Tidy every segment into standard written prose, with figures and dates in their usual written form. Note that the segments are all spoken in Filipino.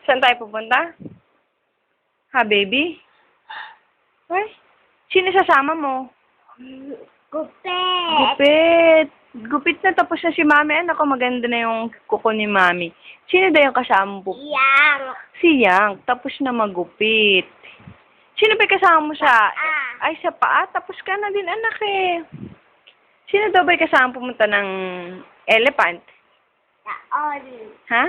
Saan tayo pupunta? Ha, baby? Ay, sino sasama mo? Gupit. Gupit. Gupit na tapos na si mami. Ano ko, maganda na yung kuko ni mami. Sino daw yung kasama mo? Yang. Si Yang. Tapos na magupit. Sino ba yung kasama mo sa... Ay, sa paa. Tapos ka na din, anak eh. Sino daw ba yung kasama pumunta ng elephant? Doon. Ha?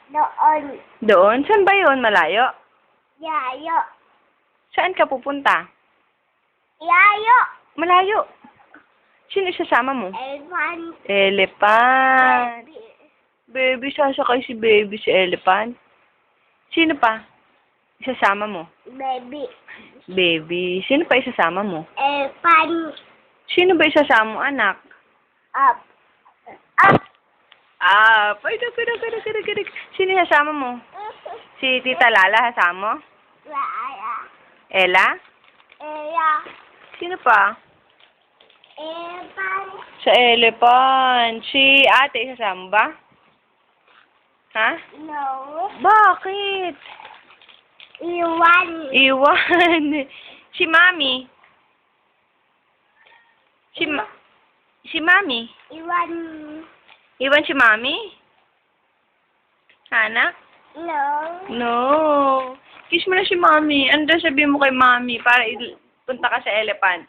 Doon. Doon? Saan ba yun? Malayo? Yayo. Saan ka pupunta? Yayo. Malayo. Sino sasama mo? Elephant. Elephant. Baby, sasakay si baby si elephant. Sino pa? Isasama mo? Baby. Baby. Sino pa isasama mo? Elephant. Sino ba isasama mo, anak? Up. Up. Ah, pwede. Sino isasama mo? Si Tita Lala, hasama mo? Laya. Ella? Ella. Sino pa? Elephant. Sa elephant. Si ate, isasama ba? Ha? No. Bakit? Iwan. Iwan. Si mami. Si mami. Iwan. Iwan si mami? Anak? No. No. Kiss mo na si mami. Ano daw sabihin mo kay mami para punta ka sa elephant?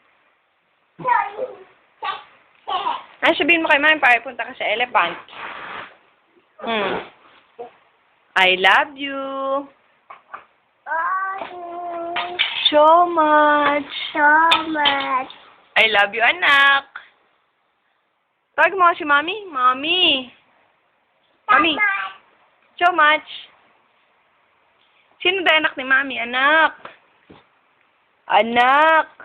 Ano sabihin mo kay mami para punta ka sa elephant? I love you. So much. So much. I love you, anak. Tawag mo si mami. Mami. Mami. So much. Sino ba anak ni mami? Anak. Anak.